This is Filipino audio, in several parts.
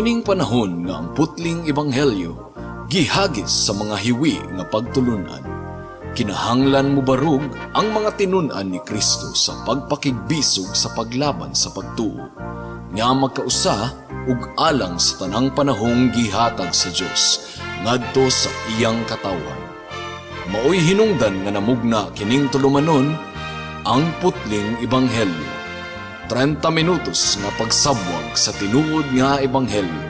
Niining panahon nga ang putling ebanghelyo gihagis sa mga hiwi nga pagtulunan. Kinahanglan mo barug ang mga tinun-an ni Kristo sa pagpakigbisog sa paglaban sa pagtuo, nga magkausa ug alang sa tanang panahong gihatag sa Dios ngadto sa iyang katawan. Maoy hinungdan nga namugna kining tulumanon ang putling ebanghelyo. 30 minutos nga pagsabwag sa tinuod nga ebanghelyo.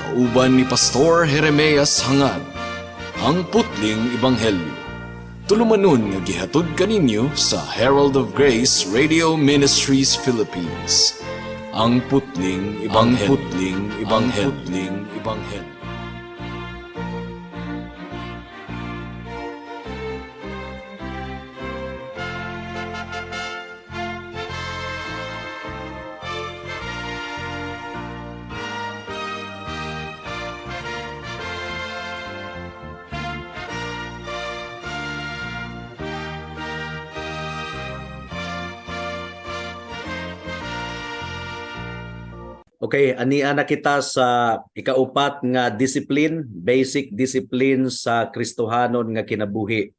Kauban ni Pastor Jeremias Hangad, ang putling ebanghelyo. Tulumanon nga gihatod kaninyo sa Herald of Grace Radio Ministries Philippines. Ang putling ebanghelyo. Ang putling ebanghelyo. Okay, ania na kita sa ikaupat nga discipline, basic discipline sa Kristohanon nga kinabuhi.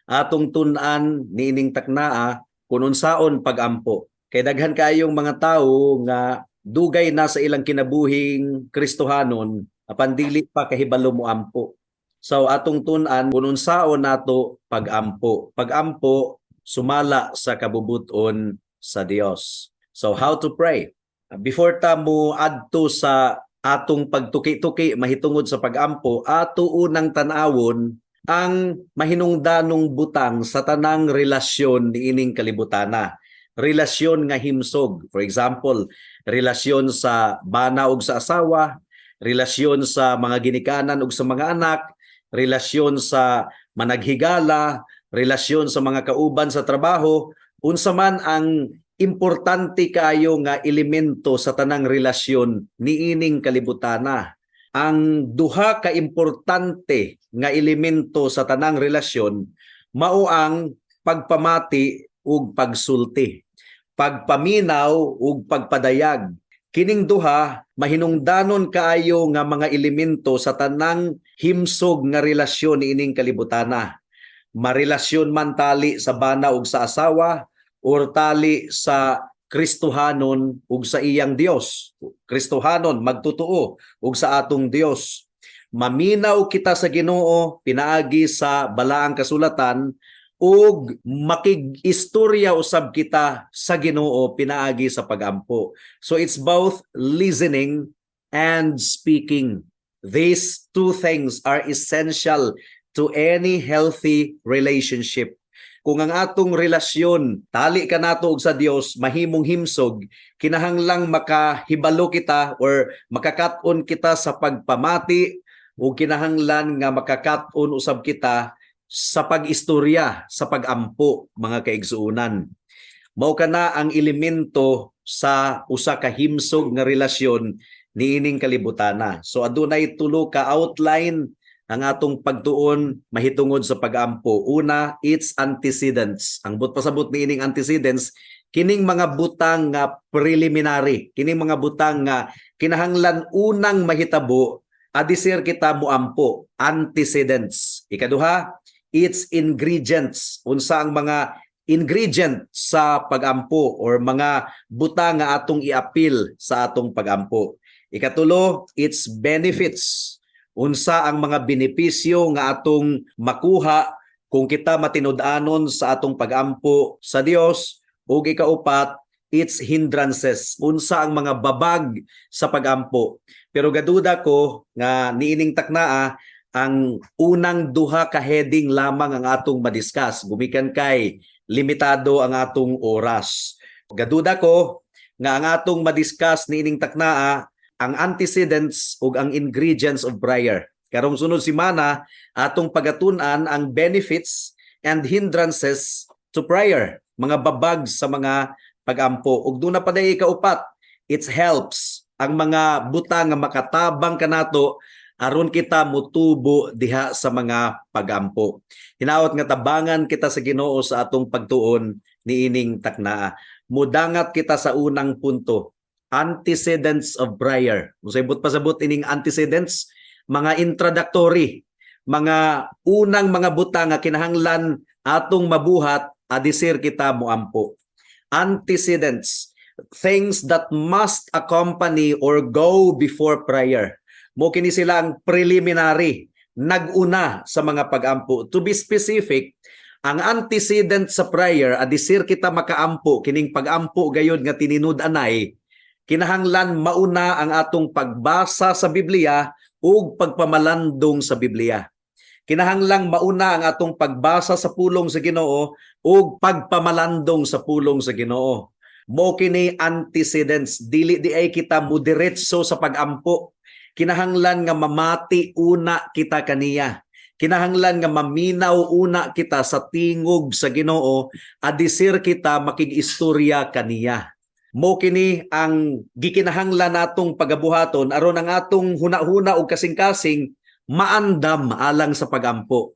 Atong tun-an niining taknaa kung unsaon pagampo. Kay daghan kayong mga tawo nga dugay na sa ilang kinabuhing Kristohanon apan dili pa kahibalo mo ampo. So atong tun-an kung unsaon nato pagampo. Pagampo sumala sa kabubuton sa Dios. So how to pray? Before ta mo adto sa atong pagtuki-tuki mahitungod sa pagampo, ato unang tan-awon ang mahinungdanong butang sa tanang relasyon niining kalibutana. Relasyon nga himsog. For example, relasyon sa bana ug sa asawa, relasyon sa mga ginikanan ug sa mga anak, relasyon sa managhigala, relasyon sa mga kauban sa trabaho, unsa man ang importante kayo nga elemento sa tanang relasyon niining kalibutana. Ang duha ka importante nga elemento sa tanang relasyon mao ang pagpamati ug pagsulti, pagpaminaw ug pagpadayag. Kining duha mahinungdanon kaayo nga mga elemento sa tanang himsog nga relasyon niining kalibutana. Marelasyon man tali sa bana ug sa asawa, or tali sa Kristohanon ug sa iyang Dios. Kristohanon magtutuo ug sa atong Dios. Maminaw kita sa Ginoo pinaagi sa balaang kasulatan ug makig-istorya usab kita sa Ginoo pinaagi sa pagampo. So it's both listening and speaking. These two things are essential to any healthy relationship. Kung ang atong relasyon tali ka nato og sa Dios mahimong himsog, kinahanglang makahibalo kita or makakat-on kita sa pagpamati o kinahanglan nga makakat-on usab kita sa pag-istorya, sa pagampo, mga kaigsuunan. Mao kana ang elemento sa usa ka himsog nga relasyon niining kalibutana. So adunay tulo ka outline ang atong pagtuon mahitungod sa pagampo. Una, its antecedents. Ang pasabot niining antecedents, kining mga butang nga preliminary, kining mga butang nga kinahanglan unang mahitabo adisir kita moampo, antecedents. Ikaduha, its ingredients. Unsa ang mga ingredient sa pagampo or mga butang nga atong iapil sa atong pagampo. Ikatulo, its benefits. Unsa ang mga benepisyo nga atong makuha kung kita matinud-anon sa atong pagampo sa Dios. Ug ikaupat, its hindrances. Unsa ang mga babag sa pagampo. Pero gaduda ko nga niining taknaa ang unang duha ka heading lamang ang atong madiscuss. Gumikan kay limitado ang atong oras. Gaduda ko nga ang atong madiscuss niining taknaa ang antecedents ug ang ingredients of prayer. Karong sunod semana atong pagatun-an ang benefits and hindrances to prayer, mga babag sa mga pagampo. Ug duna pa day ikaupat, it helps ang mga butang nga makatabang kanato aron kita mutubo diha sa mga pagampo. Hinaot nga tabangan kita sa Ginoo sa atong pagtuon niining taknaa. Mudangat kita sa unang punto. antecedents of prayer. Musabot pasabot ining antecedents, mga introductory, mga unang mga butang nga kinahanglan atong mabuhat adisir kita moampo. Antecedents, things that must accompany or go before prayer. Mo kini sila ang preliminary, naguna sa mga pagampo. To be specific, ang antecedent sa prayer adisir kita makaampo kining pagampo gayud nga tinud-anay, kinahanglan mauna ang atong pagbasa sa Biblia ug pagpamalandong sa Biblia. Kinahanglang mauna ang atong pagbasa sa pulong sa Ginoo ug pagpamalandong sa pulong sa Ginoo. Mo kini antecedents, dili di ay kita mudiretso sa pagampo. Kinahanglan nga mamati una kita kaniya. Kinahanglan nga maminaw una kita sa tingog sa Ginoo adisir kita makig-istorya kaniya. Mo kini ang gikinahanglan natong pagabuhaton aron ang atong hunahuna og kasing-kasing maandam alang sa pagampo.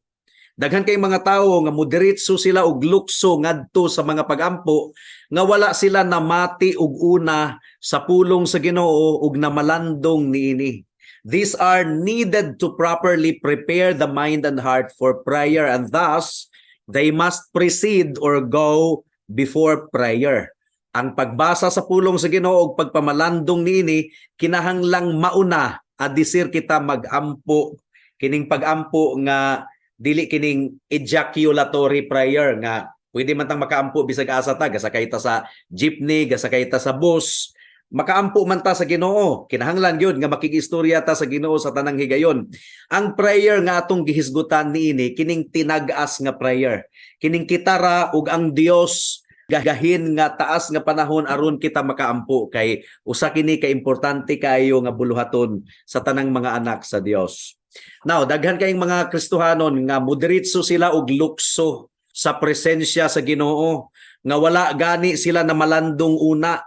Daghan kay mga tawo nga moderitso sila og lukso ngadto sa mga pagampo nga wala sila namati og una sa pulong sa Ginoo ug namalandong niini. These are needed to properly prepare the mind and heart for prayer, and thus they must precede or go before prayer. Ang pagbasa sa pulong sa Ginoo ug pagpamalandong niini kinahanglang mauna adisir kita magampo. Kining pagampo nga dili kining ejaculatory prayer nga pwede man tang makaampo bisag asa ta, gasakay ta sa jeepney, gasakay ta sa bus, makaampo man ta sa Ginoo. Kinahanglan gyud nga makigistorya ta sa Ginoo sa tanang higayon. Ang prayer nga atong gihisgutan niini kining tinag-as nga prayer. Kining kitara ug ang Dios gagahin nga taas nga panahon aron kita makaampo, kay usa kini ka importante kayo nga buluhaton sa tanang mga anak sa Dios. Now, daghan kayong mga Kristohanon nga moderitso sila og lukso sa presensya sa Ginoo, nga wala gani sila na malandong una,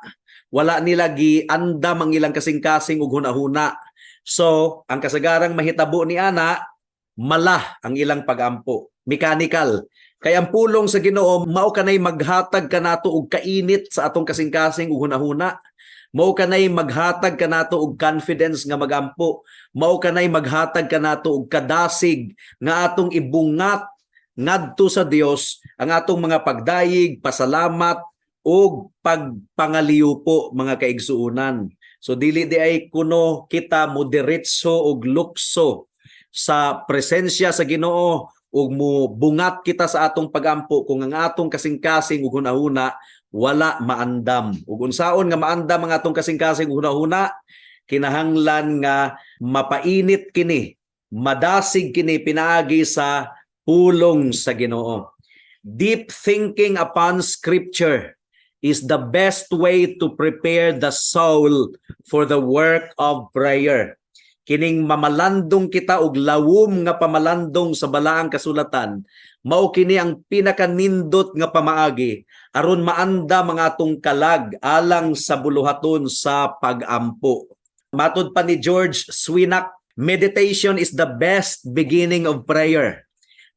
wala nila giandam ang ilang kasing-kasing ug hunahuna. So, ang kasagarang mahitabo ni ana, malah ang ilang pagampo, mechanical. Kay ang pulong sa Ginoo mao kanay maghatag kanato og kainit sa atong kasing-kasing ug hunahuna. Mao kanay maghatag kanato og confidence nga magampo. Mao kanay maghatag kanato og kadasig nga atong ibungat ngadto sa Dios ang atong mga pagdayig, pasalamat ug pagpangaliw po mga kaigsuunan. So dili di ay kuno kita moderitso og lukso sa presensya sa Ginoo ug mo bungat kita sa atong pagampo kung ang atong kasing-kasing ug hunahuna wala maandam. Ug unsaon nga maandam ang atong kasing-kasing ug hunahuna, kinahanglan nga mapainit kini, madasig kini pinaagi sa pulong sa Ginoo. Deep thinking upon Scripture is the best way to prepare the soul for the work of prayer. Kining mamalandong kita og lawom nga pamalandong sa balaang kasulatan, mao kini ang pinakanindot nga pamaagi aron maandam ang atong kalag alang sa buluhaton sa pagampo. Matud pa ni George Swinnock, meditation is the best beginning of prayer,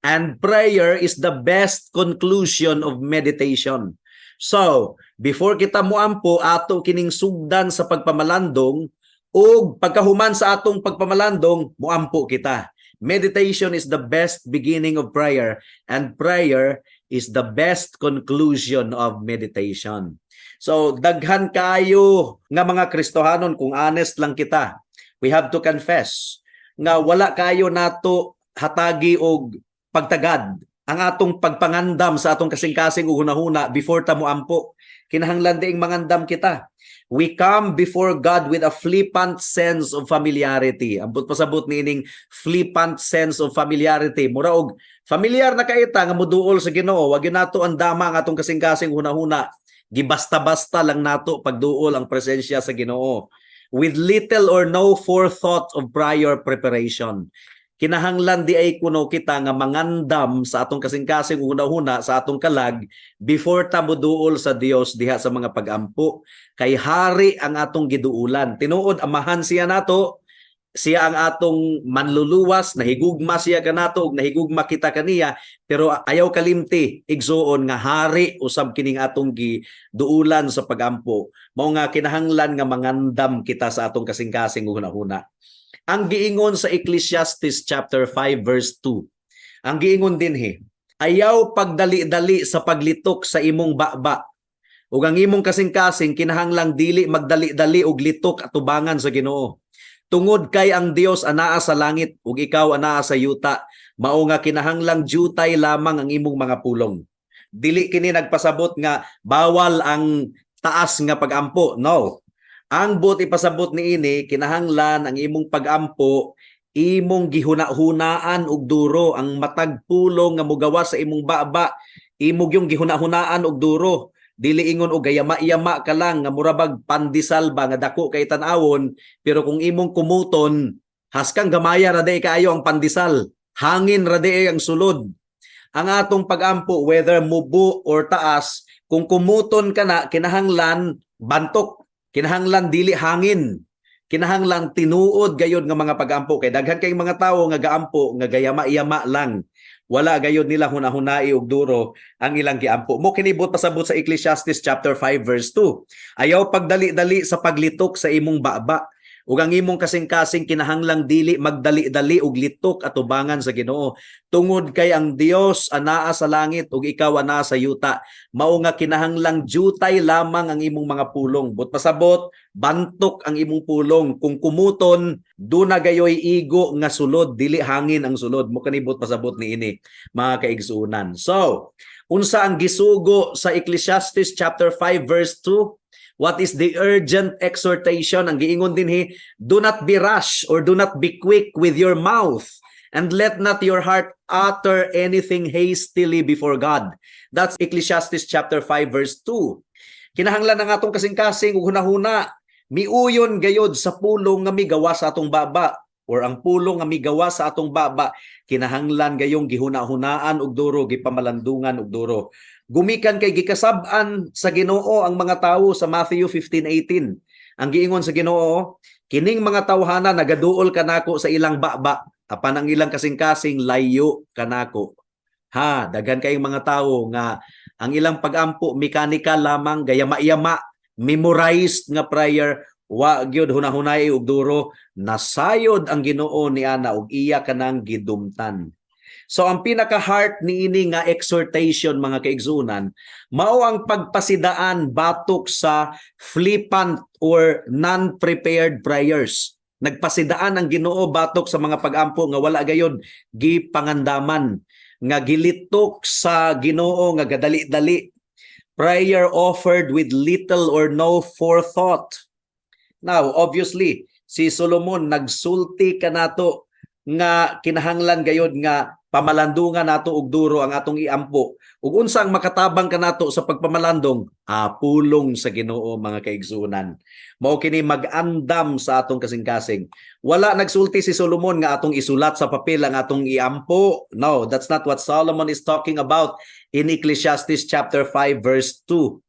and prayer is the best conclusion of meditation. So, before kita moampo ato kining sugdan sa pagpamalandong, ug pagkahuman sa atong pagpamalandong, moampo kita. Meditation is the best beginning of prayer, and prayer is the best conclusion of meditation. So, daghan kayo nga mga Kristohanon, kung honest lang kita, we have to confess nga wala kayo nato hatagi og pagtagad ang atong pagpangandam sa atong kasing-kasing ug hunahuna before ta moampo. Kinahanglan diing mangandam kita. We come before God with a flippant sense of familiarity. Ambot pasabot niining flippant sense of familiarity. Mura og familiar na kaita nga moduol sa Ginoo, wag yun nato andama ang atong kasing-kasing hunahuna. Gibasta-basta lang nato pagduol ang presensya sa Ginoo with little or no forethought of prior preparation. Kinahanglan di ay kuno kita nga mangandam sa atong kasing-kasing hunahuna sa atong kalag before ta moduol sa Dios diha sa mga pagampo, kay hari ang atong giduulan. Tinuod amahan siya nato, siya ang atong manluluwas, nahigugma siya kanato ug nahigugma kita kaniya, pero ayaw kalimti igsuon nga hari usab kining atong giduulan sa pagampo. Mao nga kinahanglan nga mangandam kita sa atong kasing-kasing hunahuna. Ang giingon sa Ecclesiastes chapter 5 verse 2. Ang giingon dinhi, ayaw pagdali-dali sa paglitok sa imong baba. Ug ang imong kasing-kasing kinahanglang dili magdali-dali og litok atubangan sa Ginoo. Tungod kay ang Dios anaa sa langit ug ikaw anaa sa yuta, mao nga kinahanglang jutay lamang ang imong mga pulong. Dili kini nagpasabot nga bawal ang taas nga pagampo. No. Ang buot ipasabot niini kinahanglan ang imong pagampo imong gihuna-hunaan og duro, ang matag pulong nga mogawas sa imong baba, imong yung gihuna-hunaan og duro. Dili ingon og gayama-yama ka lang nga murabag pandisal ba nga dako kay tan-awon, pero kung imong kumuton, haskang gamaya ra day kaayo ang pandisal, hangin ra day ang sulod. Ang atong pagampo, whether mubo or taas, kung kumuton ka na, kinahanglan bantok, kinahanglan dili hangin, kinahanglan tinuod gayod nga mga pagampo. Kay daghan kay mga tawo nga gaampo nga gayama-yama lang, wala gayod nila hunahunai og duro ang ilang giampo. Mo kinibot pasabot sa Ecclesiastes chapter 5 verse 2. Ayaw pagdali-dali sa paglitok sa imong baba. Ug ang imong kasing-kasing kinahanglang dili magdali-dali og litok atubangan sa Ginoo. Tungod kay ang Dios anaa sa langit ug ikaw anaa sa yuta, mao nga kinahanglang jutay lamang ang imong mga pulong. But pasabot, bantok ang imong pulong. Kung kumuton, duna gayoy igo nga sulod, dili hangin ang sulod. Mo kanibot pasabot niini, mga kaigsuunan. So, unsa ang gisugo sa Ecclesiastes chapter 5 verse 2? What is the urgent exhortation? Ang giingon dinhi, do not be rash or do not be quick with your mouth, and let not your heart utter anything hastily before God. That's Ecclesiastes chapter 5 verse 2. Kinahanglan ang atong kasing-kasing ug hunahuna miuyon gayod sa pulong nga migawa sa atong baba, or ang pulong nga migawa sa atong baba kinahanglan gayong gihuna-hunaan og duro, gipamalandungan og duro. Gumikan kay gikasab-an sa Ginoo ang mga tawo sa Matthew 15:18. Ang giingon sa Ginoo, kining mga tawhana nagaduol kanako sa ilang baba, apan ang ilang kasing-kasing layo kanako. Ha, daghan kay mga tawo nga ang ilang pagampo mechanical lamang, gayama-yama, memorized nga prayer, wa gyud hunahunay og duro, nasayod ang Ginoo niana ug iya kanang gidumtan. So ang pinaka-heart niini nga exhortation, mga kaigsunan, mao ang pagpasidaan batok sa flippant or non-prepared prayers. Nagpasidaan ang Ginoo batok sa mga pagampo nga wala gayud gipangandaman, nga gilitok sa Ginoo nga gadali-dali. Prayer offered with little or no forethought. Now, obviously, si Solomon nagsulti kanato nga kinahanglan gayod nga pamalandungan nato og duro ang atong iampo. Ug unsa ang makatabang kanato sa pagpamalandong? Pulong sa Ginoo, mga kaigsunan. Mao kini mag-andam sa atong kasing-kasing. Wala nagsulti si Solomon nga atong isulat sa papel ang atong iampo. No, that's not what Solomon is talking about in Ecclesiastes chapter 5 verse 2.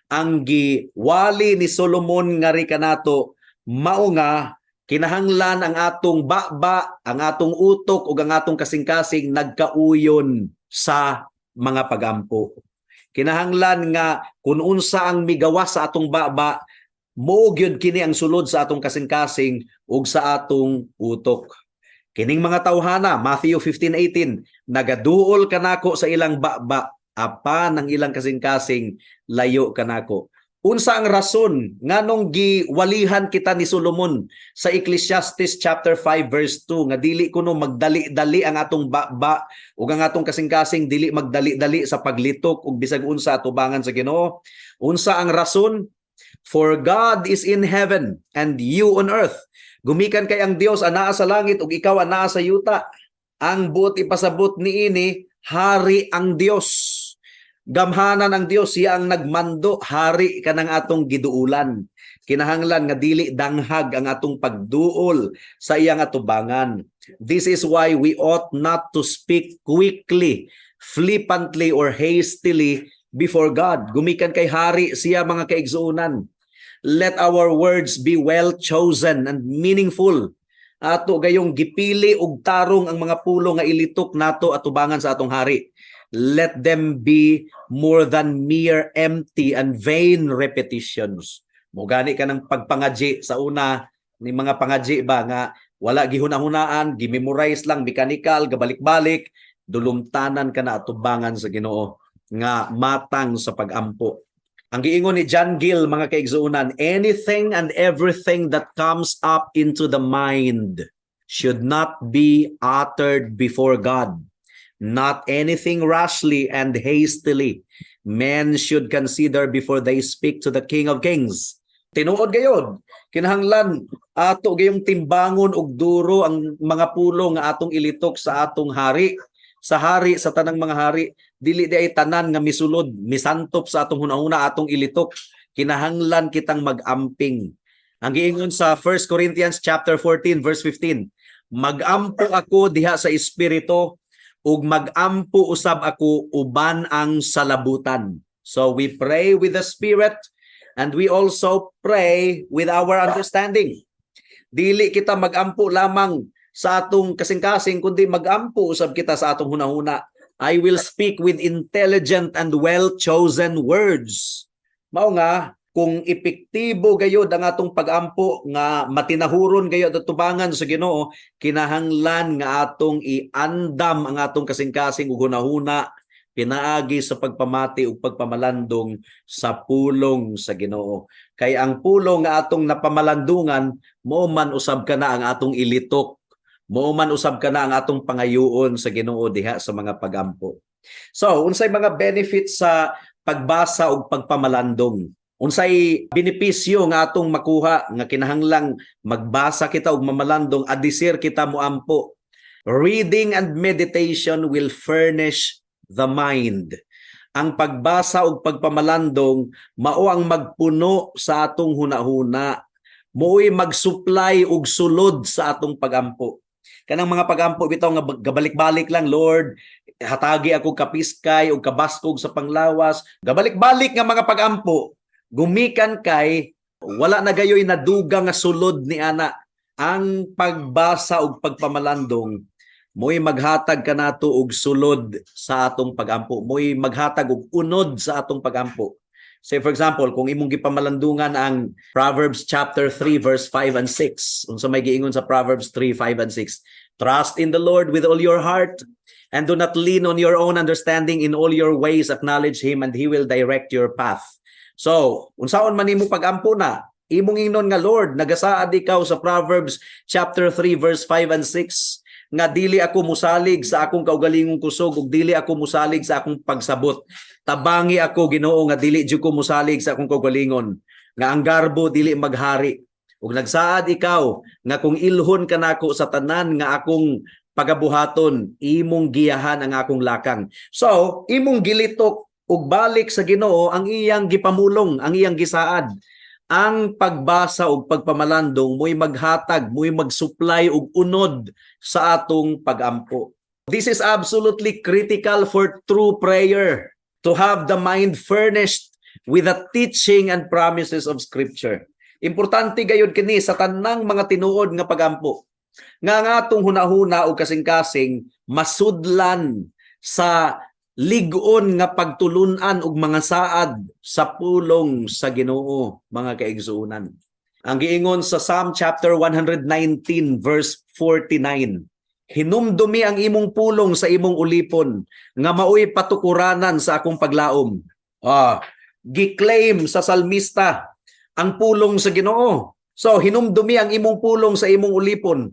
Ang giwali ni Solomon nga ri kanato mao nga kinahanglan ang atong baba, ang atong utok ug ang atong kasing-kasing nagkauyon sa mga pagampo. Kinahanglan nga kung unsa ang migawa sa atong baba, mao gyud kini ang sulod sa atong kasing-kasing ug sa atong utok. Kining mga tawhana, Matthew 15:18, nagaduol kanako sa ilang baba, apan ang ilang kasing-kasing layo kanako. Unsa ang rason nganong giwalihan kita ni Solomon sa Ecclesiastes chapter 5 verse 2 nga dili kuno magdali-dali ang atong baba ug ang atong kasing-kasing dili magdali-dali sa paglitok ug bisag unsa atubangan sa Ginoo? Unsa ang rason? For God is in heaven and you on earth. Gumikan kay ang Dios anaa sa langit ug ikaw anaa sa yuta. Ang buot ipasabot niini, hari ang Dios. Gamhanan ang Dios, siya ang nagmando, hari kanang atong giduulan. Kinahanglan nga dili danghag ang atong pagduol sa iyang atubangan. This is why we ought not to speak quickly, flippantly, or hastily before God. Gumikan kay hari siya, mga kaigsuunan. Let our words be well chosen and meaningful. Ato gayong gipili og tarong ang mga pulong nga ilitok nato atubangan sa atong hari. Let them be more than mere empty and vain repetitions. Mugani ka ng pagpangaji sa una ni mga pangaji ba nga wala gihunahunaan, gimemorize lang, mechanical, gabalik-balik, dulumtanan ka na atubangan sa Ginoo nga matang sa pagampo. Ang giingon ni John Gill, mga kaigsuunan, anything and everything that comes up into the mind should not be uttered before God. Not anything rashly and hastily. Men should consider before they speak to the King of Kings. Tinuod gayod, kinahanglan ato gayong timbangon og duro ang mga pulong nga atong ilitok sa atong hari. Sa hari, sa tanang mga hari, dili di ay tanan nga misulod, misantop sa atong hunahuna atong ilitok. Kinahanglan kitang mag-amping. Ang giingon sa 1 Corinthians chapter 14 verse 15, mag-ampo ako diha sa espiritu ug mag-ampo usab ako uban ang salabutan. So we pray with the spirit and we also pray with our understanding. Dili kita mag-ampo lamang sa atong kasing-kasing, kundi mag-ampo usab kita sa atong hunahuna. I will speak with intelligent and well-chosen words. Mao nga, kung epektibo gayod ang atong pag-ampo nga matinahuron gayod at tubangan sa Ginoo, kinahanglan nga atong iandam ang atong kasing-kasing ug hunahuna pinaagi sa pagpamati ug pagpamalandong sa pulong sa Ginoo. Kay ang pulong nga atong napamalandungan, mo man usab kana ang atong ilitok. Mo man usab kana ang atong pangayuon sa Ginoo diha sa mga pagampo. So, unsay mga benefits sa pagbasa ug pagpamalandong? Unsay benepisyo nga atong makuha nga kinahanglang magbasa kita ug mamalandong adisir kita moampo? Reading and meditation will furnish the mind. Ang pagbasa ug pagpamalandong mao ang magpuno sa atong hunahuna. Mo'y mag-supply og sulod sa atong pagampo. Kanang mga pagampo bitaw nga gabalik-balik lang, Lord, hatagi ako kapiskay o kabaskog sa panglawas. Gabalik-balik nga mga pagampo, gumikan kay wala na gayoy naduga nga sulod ni ana. Ang pagbasa ug pagpamalandong mo'y maghatag kanato og sulod sa atong pagampo. Mo'y maghatag og unod sa atong pagampo. Say for example, kung imong gipamalandungan ang Proverbs chapter 3 verse 5 and 6. Unsa may giingon sa Proverbs 3, 5 and 6. Trust in the Lord with all your heart and do not lean on your own understanding. In all your ways acknowledge Him and He will direct your path. So, unsaon man nimo pagampo na? Imong ingnon nga Lord, nagasaad ikaw sa Proverbs chapter 3 verse 5 and 6 nga dili ako musalig sa akong kaugalingong kusog ug dili ako musalig sa akong pagsabot. Tabangi ako Ginoo nga dili jud ko musalig sa akong kaugalingon, nga ang garbo dili maghari. Ug nagsaad ikaw nga kung ilhon ka nako sa tanan nga akong pagabuhaton, imong giyahan ang akong lakang. So, imong gilitok ug balik sa Ginoo ang iyang gipamulong, ang iyang gisaad. Ang pagbasa ug pagpamalandong mo'y maghatag, mo'y mag-supply og unod sa atong pagampo. This is absolutely critical for true prayer, to have the mind furnished with the teaching and promises of Scripture. Importante gayud kini sa tanang mga tinuod nga pagampo. Nga atong hunahuna ug kasing-kasing masudlan sa lig-on nga pagtulunan og mga saad sa pulong sa Ginoo, mga kaigsuunan. Ang giingon sa Psalm chapter 119 verse 49, hinumdumi ang imong pulong sa imong ulipon nga maoy patukuranan sa akong paglaom. Giclaim sa salmista ang pulong sa Ginoo. So hinumdumi ang imong pulong sa imong ulipon.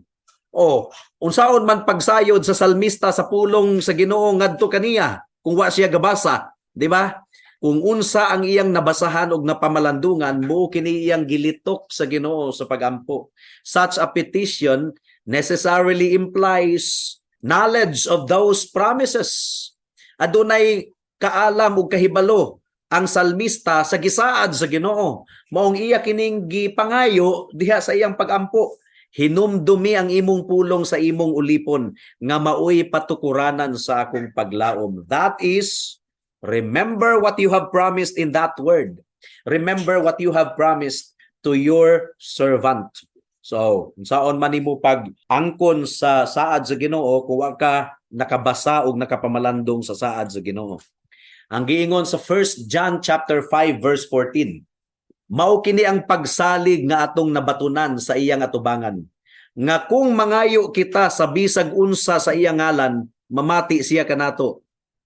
Unsaon man pagsayod sa salmista sa pulong sa Ginoo ngadto kaniya kung wa siya gabasa, di ba? Kung unsa ang iyang nabasahan og napamalandungan mo kini iyang gilitok sa Ginoo sa pagampo. Such a petition necessarily implies knowledge of those promises. Adunay kaalam ug kahibalo ang salmista sa gisaad sa Ginoo. Maong iya kining gipangayo diha sa iyang pagampo. Hinumdumi ang imong pulong sa imong ulipon nga maoy patukuranan sa akong paglaom. That is, remember what you have promised in that word. Remember what you have promised to your servant. So, unsaon man nimo pag angkon sa saad sa Ginoo kung wa ka nakabasa og nakapamalandong sa saad sa Ginoo. Ang giingon sa 1 John chapter 5 verse 14, mao kini ang pagsalig nga atong nabatunan sa iyang atubangan, nga kung mangayo kita sa bisag unsa sa iyang ngalan, mamati siya kanato.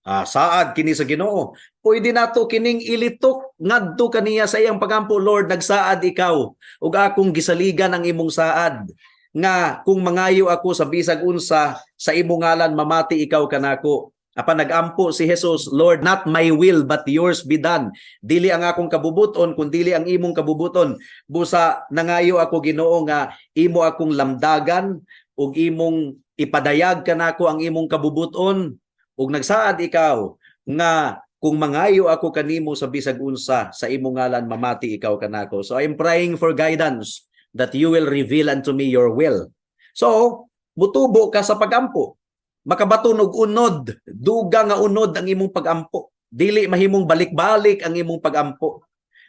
Saad kini sa Ginoo. Pwede nato kining ilitok ngadto kaniya sa iyang pagampo, Lord, nagsaad ikaw ug akong gisaligan ang imong saad, nga kung mangayo ako sa bisag unsa sa imong ngalan, mamati ikaw kanako. Apan nagampo si Jesus, Lord, not my will but yours be done. Dili ang akong kabubuton kun dili ang imong kabubuton. Busa nangayo ako Ginoo nga imo akong lamdagan ug imong ipadayag kanako ang imong kabubuton. Ug nagsaad ikaw nga kung mangayo ako kanimo sa bisag unsa sa imong ngalan, mamati ikaw kanako. So I'm praying for guidance that you will reveal unto me your will. So, mutubo ka sa pagampo. Makabaton og unod, duga nga unod ang imong pagampo. Dili mahimong balik-balik ang imong pagampo.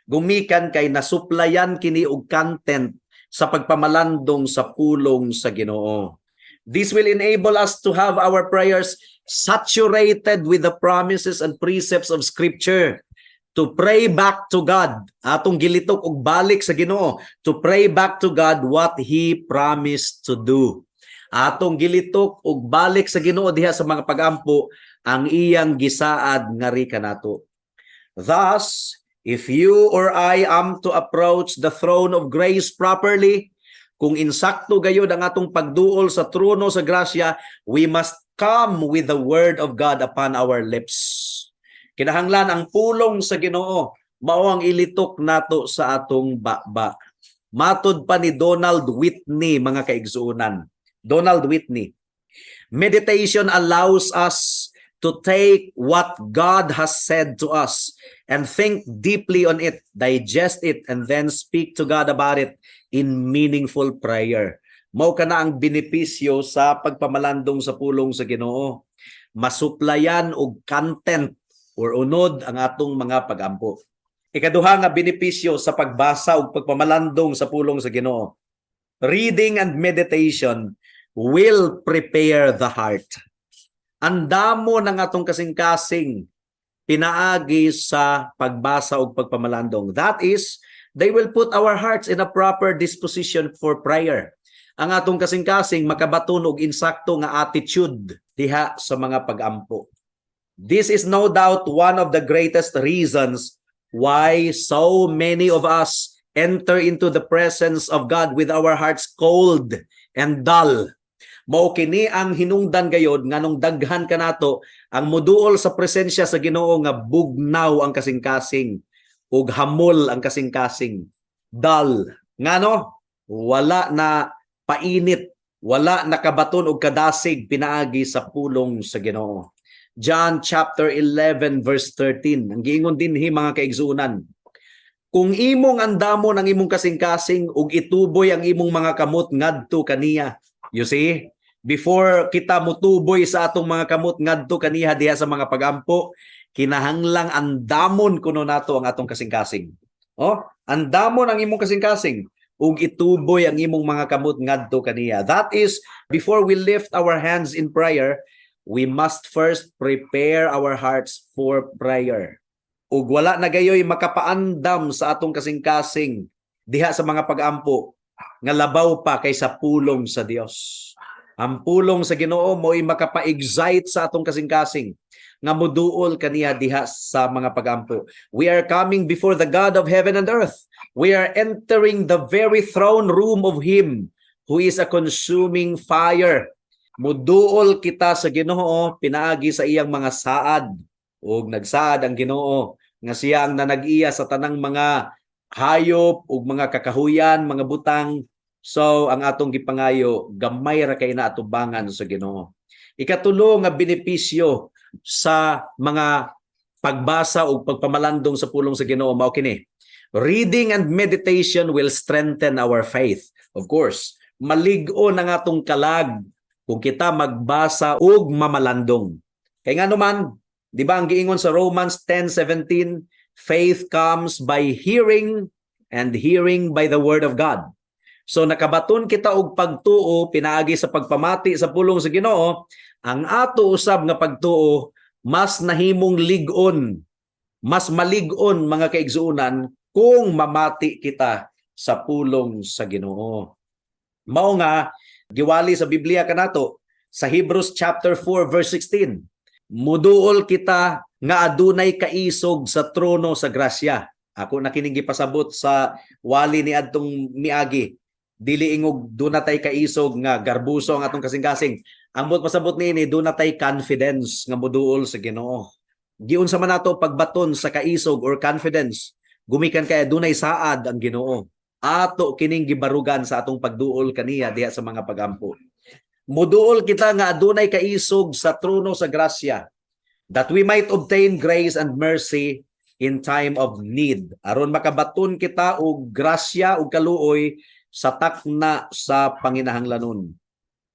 Gumikan kay nasuplayan kini og content sa pagpamalandong sa pulong sa Ginoo. This will enable us to have our prayers saturated with the promises and precepts of Scripture. To pray back to God, atong gilitok og balik sa Ginoo, to pray back to God what He promised to do. Atong gilitok og balik sa Ginoo diha sa mga pagampo ang iyang gisaad ngari kanato. Thus, if you or I am to approach the throne of grace properly, kung insakto gayud ang atong pagduol sa trono sa grasya, we must come with the word of God upon our lips. Kinahanglan ang pulong sa Ginoo mao ang ilitok nato sa atong baba. Matud pa ni Donald Whitney, mga kaigsuunan. Donald Whitney, meditation allows us to take what God has said to us and think deeply on it, digest it, and then speak to God about it in meaningful prayer. Mao kana ang benepisyo sa pagpamalandong sa pulong sa Ginoo. Masuplayan og content or unod ang atong mga pagampo. Ikaduha nga benepisyo sa pagbasa ug pagpamalandong sa pulong sa Ginoo. Reading and meditation will prepare the heart. Andamo ng atong kasing-kasing pinaagi sa pagbasa ug pagpamalandong. That is, they will put our hearts in a proper disposition for prayer. Ang atong kasing-kasing makabaton og insakto nga attitude diha sa mga pagampo. This is no doubt one of the greatest reasons why so many of us enter into the presence of God with our hearts cold and dull. Mao kini ang hinungdan gayod nganong daghan kanato ang moduol sa presensya sa Ginoo nga bugnaw ang kasing-kasing ug hamol ang kasing-kasing. Dull. Ngano? Wala na painit, wala nakabaton og kadasig pinaagi sa pulong sa Ginoo. John chapter 11 verse 13. Ang giingon dinhi mga kaigsuunan. Kung imong andamon ang imong kasing-kasing ug ituboy ang imong mga kamot ngadto kaniya. You see? Before kita mutuboy sa atong mga kamot ngadto kaniya diha sa mga pagampo, kinahanglang andamon kuno nato ang atong kasing-kasing. Andamon ang imong kasing-kasing ug ituboy ang imong mga kamot ngadto kaniya. That is, before we lift our hands in prayer, we must first prepare our hearts for prayer. Ug wala na gayoy makapaandam sa atong kasing-kasing diha sa mga pagampo nga labaw pa kaysa pulong sa Dios. Ang pulong sa Ginoo mo'y makapa-excite sa atong kasing-kasing nga moduol kaniya diha sa mga pagampo. We are coming before the God of heaven and earth. We are entering the very throne room of Him who is a consuming fire. Muduol kita sa Ginoo pinaagi sa iyang mga saad. Ug nagsaad ang Ginoo nga siya ang nanag-iya sa tanang mga hayop ug mga kakahuyan, mga butang. So ang atong gipangayo, gamay ra kay na atubangan sa Ginoo. Ikatulo nga benepisyo sa mga pagbasa ug pagpamalandong sa pulong sa Ginoo mao kini. Reading and meditation will strengthen our faith. Of course, malig-o ang atong kalag kung kita magbasa ug mamalandong. Kay nga naman, di ba ang giingon sa Romans 10:17, faith comes by hearing and hearing by the word of God. So nakabaton kita og pagtuo pinaagi sa pagpamati sa pulong sa Ginoo, ang ato usab nga pagtuo mas nahimong lig-on, mas malig-on mga kaigsuonan kung mamati kita sa pulong sa Ginoo. Mao nga giwali sa Biblia kanato sa Hebrews chapter 4 verse 16. Muduol kita nga adunay kaisog sa trono sa grasya. Ako na kining gipasabot sa wali ni adtong miagi. Dili ingog dunatay kaisog nga garbuso ang atong kasing-kasing. Ambot pasabot niini dunatay confidence nga muduol sa Ginoo. Giunsa man nato pagbaton sa kaisog or confidence, gumikan kay dunay saad ang Ginoo. Ato kining gibarugan sa atong pagduol kaniya diha sa mga pagampo. Muduol kita nga adunay kaisog sa trono sa grasya, that we might obtain grace and mercy in time of need. Aron makabaton kita og grasya ug kaluoy sa takna sa panginahanglanon.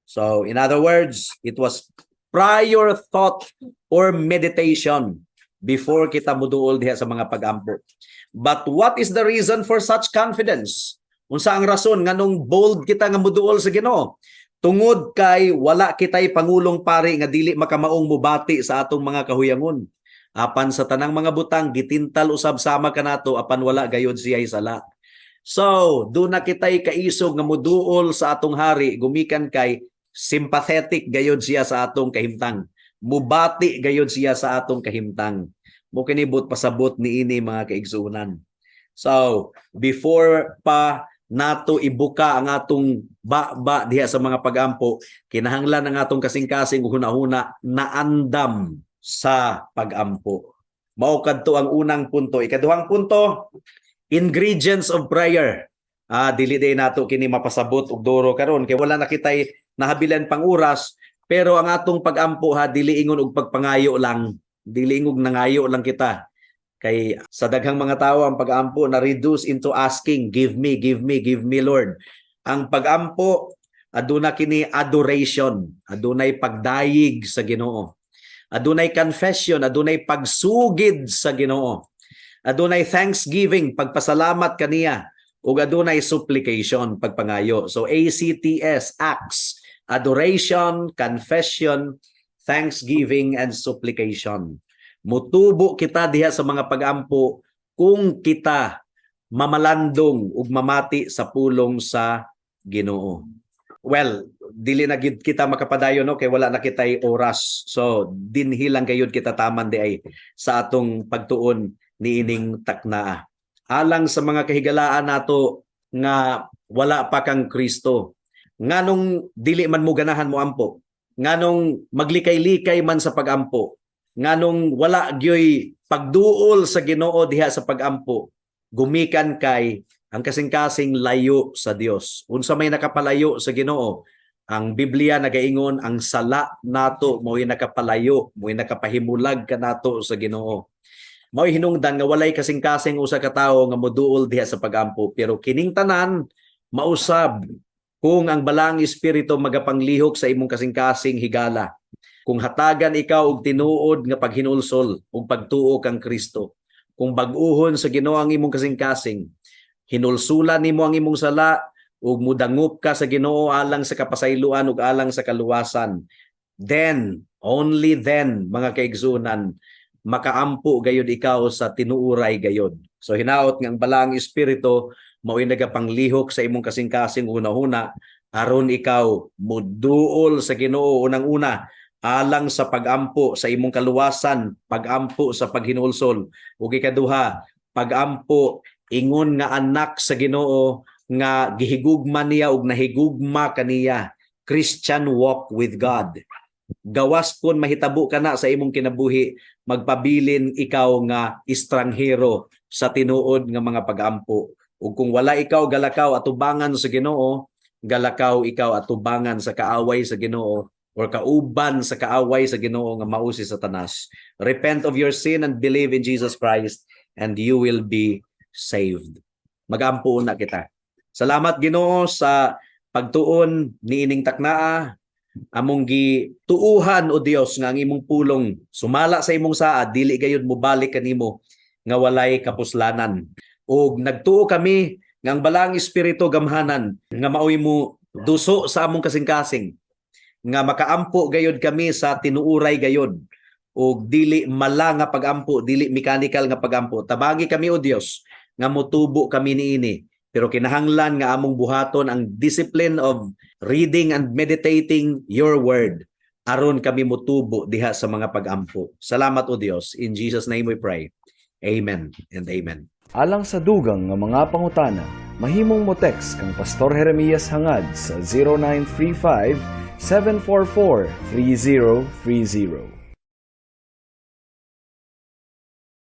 So, in other words, it was prior thought or meditation before kita muduol diha sa mga pagampo. But what is the reason for such confidence? Unsa ang rason nganong bold kita nga muduol sa Ginoo? Tungod kay wala kitay pangulong pari nga dili makamaong mubati sa atong mga kahuyangon. Apan sa tanang mga butang gitintal usab sama kanato apan wala gayud siya'y sala. So, do na kitay kaisog nga muduol sa atong hari gumikan kay sympathetic gayud siya sa atong kahimtang. Mubati gayud siya sa atong kahimtang. Mo kinibot pasabot niini mga kaigsuonan. So, before pa nato ibuka ang atong ba diha sa mga pagampo, kinahanglan ang atong kasing-kasing hunahuna naandam sa pagampo. Mao kadto ang unang punto. Ikaduhang punto, ingredients of prayer. Dili day nato kini mapasabot og duro karon kay wala na kitay nahabilan pang oras, pero ang atong pagampo dili ingon og pagpangayo lang, dili ingog nangayo lang kita. Kay sa daghang mga tao ang pagampo na reduce into asking, give me, Lord. Ang pagampo aduna kini adoration, adunay pagdayig sa Ginoo. Adunay confession, adunay pagsugid sa Ginoo. Adunay thanksgiving, pagpasalamat kaniya, ug adunay supplication, pagpangayo. So ACTS, acts, adoration, confession, thanksgiving, and supplication. Mutubo kita diha sa mga pagampo kung kita mamalandong ug mamati sa pulong sa Ginoo. Well, dili na gid kita makapadayon no kay wala na kitay oras. So dinhi lang gayud kita taman di ay sa atong pagtuon niining taknaa. Alang sa mga kahigalaan nato nga wala pa kang Kristo. Nganong dili man mo ganahan mo ampo. Nganong maglikay-likay man sa pagampo. Nganong wala gyoy pagduol sa Ginoo diha sa pagampo. Gumikan kay ang kasing-kasing layo sa Dios. Unsa may nakapalayo sa Ginoo? Ang Biblia nagaingon ang sala nato mo'y nakapalayo, mo'y nakapahimulag kanato sa Ginoo. Mo'y hinungdan nga walay kasing-kasing usa ka tawo nga moduol diha sa pagampo, pero kining tanan mausab kung ang balang espiritu magapanglihok sa imong kasing-kasing higala. Kung hatagan ikaw og tinuod nga paghinulsol ug pagtuo kang Kristo, kung bag-uhon sa Ginoo ang imong kasing-kasing, hinulsulan nimo ang imong sala ug mudangup ka sa Ginoo alang sa kapasayloan ug alang sa kaluwasan, then, only then, mga kaigsunan, makaampo gayud ikaw sa tinuuray gayud. So hinaot nga ang balang espiritu mao'y nagapanglihok sa imong kasing-kasing una-una aron ikaw muduol sa Ginoo unang-una alang sa pagampo sa imong kaluwasan, pagampo sa paghinulsol, ug ikaduha, pagampo ingon nga anak sa Ginoo nga gihigugma niya ug nahigugma kaniya, Christian walk with God. Gawas kun mahitabo kana sa imong kinabuhi, magpabilin ikaw nga estranghero sa tinuod nga mga pagampo. Ug kung wala ikaw galakaw atubangan sa Ginoo, galakaw ikaw atubangan sa kaaway sa Ginoo or kauban sa kaaway sa Ginoo nga mao si Satanas. Repent of your sin and believe in Jesus Christ and you will be saved. Magampo na kita. Salamat Ginoo sa pagtuon niining taknaa. Among gituuhan o Dios nga ang imong pulong sumala sa imong saad dili gayud mobalik kanimo nga walay kapuslanan. Og nagtuo kami nga ang balang espiritu gamhanan nga maoy mo duso sa among kasing-kasing nga makaampo gayod kami sa tinuuray gayod o dili mala nga pagampo, dili mechanical nga pagampo. Tabagi kami o Dios nga motubo kami niini. Pero kinahanglan nga among buhaton ang discipline of reading and meditating your word aron kami motubo diha sa mga pagampo. Salamat o Dios. In Jesus name we pray. Amen and amen. Alang sa dugang nga mga pangutana, mahimong mo text kang Pastor Jeremias hangad sa 0935 744 3030.